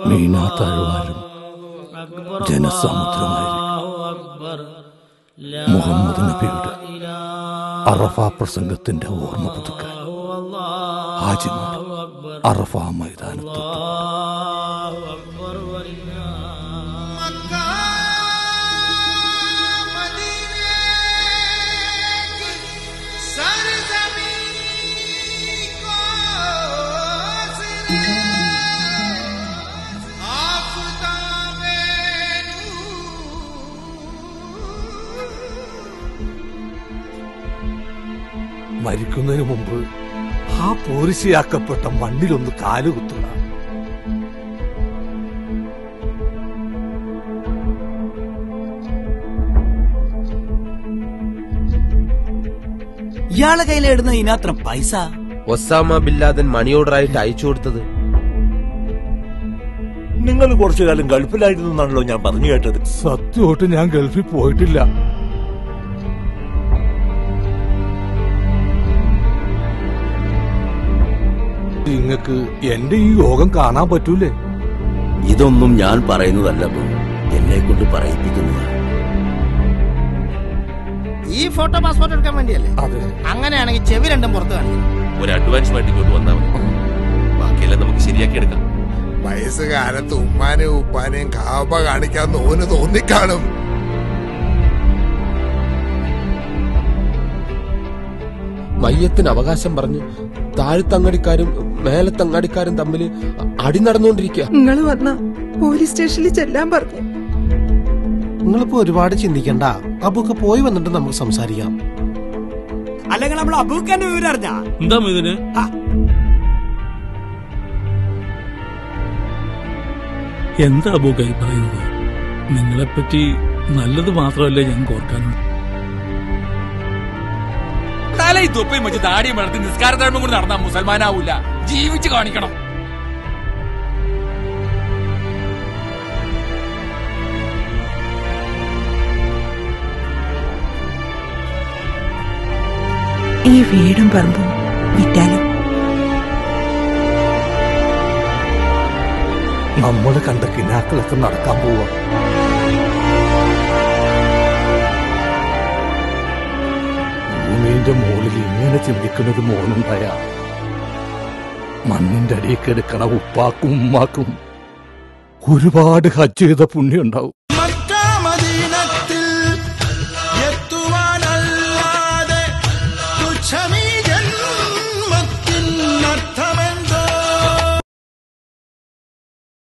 മീനാത്താഴ്വാരം ജനസമുദ്രമായിരിക്കും. മുഹമ്മദ് നബിയുടെ അറഫ പ്രസംഗത്തിന്റെ ഓർമ്മ പുതുക്കാൻ ഹാജിമാർ അറഫ മൈതാനത്ത് മരിക്കുന്നതിന് മുമ്പ് ആ പോരിശയാക്കപ്പെട്ട മണ്ണിലൊന്ന് കാലുകുത്തുക. ഇയാളെ കയ്യിലിടുന്ന ഇതിനത്ര പൈസ ഒസാമ ബിൻ ലാദൻ മണി ഓർഡറായിട്ട് അയച്ചു കൊടുത്തത്. നിങ്ങൾ കുറച്ചു കാലം ഗൾഫിലായിരുന്നു എന്നാണല്ലോ ഞാൻ പറഞ്ഞു കേട്ടത്. സത്യമായിട്ട് ഞാൻ ഗൾഫിൽ പോയിട്ടില്ല. നിങ്ങക്ക് എന്റെ ഈ യോഗം കാണാൻ പറ്റൂലേ? ഇതൊന്നും ഞാൻ പറയുന്നതല്ല, എന്നെ കൊണ്ട് പറയിപ്പിക്കുന്നതാണ്. ഈ ഫോട്ടോ പാസ്പോർട്ട് എടുക്കാൻ വേണ്ടിയല്ലേ? അങ്ങനെയാണെങ്കിൽ ചെവി രണ്ടും പുറത്ത് കാണിക്കും. ഒരു അഡ്വാൻസ് ഇങ്ങോട്ട് വന്നാൽ മതി, ബാക്കിയെല്ലാം നമുക്ക് ശരിയാക്കി എടുക്കാം. വയസ്സുകാലത്ത് ഉമ്മാനെയും ഉപ്പാനെയും കാബ കാണിക്കാൻ തോന്നിക്കാണും. മയ്യത്തിന് അവകാശം പറഞ്ഞു താഴത്തങ്ങാടിക്കാരും മേലത്തങ്ങാടിക്കാരും തമ്മിൽ അടി നടന്നുകൊണ്ടിരിക്കുക. നിങ്ങൾ വന്ന പോലീസ് സ്റ്റേഷനിൽ ചെല്ലാൻ പറഞ്ഞു. നിങ്ങളിപ്പോ ഒരുപാട് ചിന്തിക്കണ്ട, അബുക്ക് പോയി വന്നിട്ട് നമുക്ക് സംസാരിക്കാം. അല്ലെങ്കിൽ നമ്മൾ അബൂക്കന്റെ വിവരം അറിഞ്ഞാ എന്താ ഇതിന്? എന്താ അബൂക്കായി പറയുന്നത്? നിങ്ങളെപ്പറ്റി നല്ലത് മാത്രമല്ലേ ഞങ്ങൾക്ക് ഓർക്കാനുള്ളൂ. ഈ തൊപ്പയും വെച്ച് താടിയും വളർത്തി നിസ്കാരത്താഴ്മ കൊണ്ട് നടന്നാ മുസൽമാനാവൂല, ജീവിച്ച് കാണിക്കണം. ഈ വീടും പറമ്പും വിറ്റാലും നമ്മൾ കണ്ട കിനാക്കളൊക്കെ നടക്കാൻ പോവാ. ഭൂമിന്റെ മുകളിൽ ഇങ്ങനെ ചിന്തിക്കുന്നത് മോനുണ്ടായ മണ്ണിന്റെ അടിയിൽ കിടക്കണ ഉപ്പാക്കും ഉമ്മാക്കും ഒരുപാട് ഹജ്ജ് ചെയ്ത പുണ്യം ഉണ്ടാവും.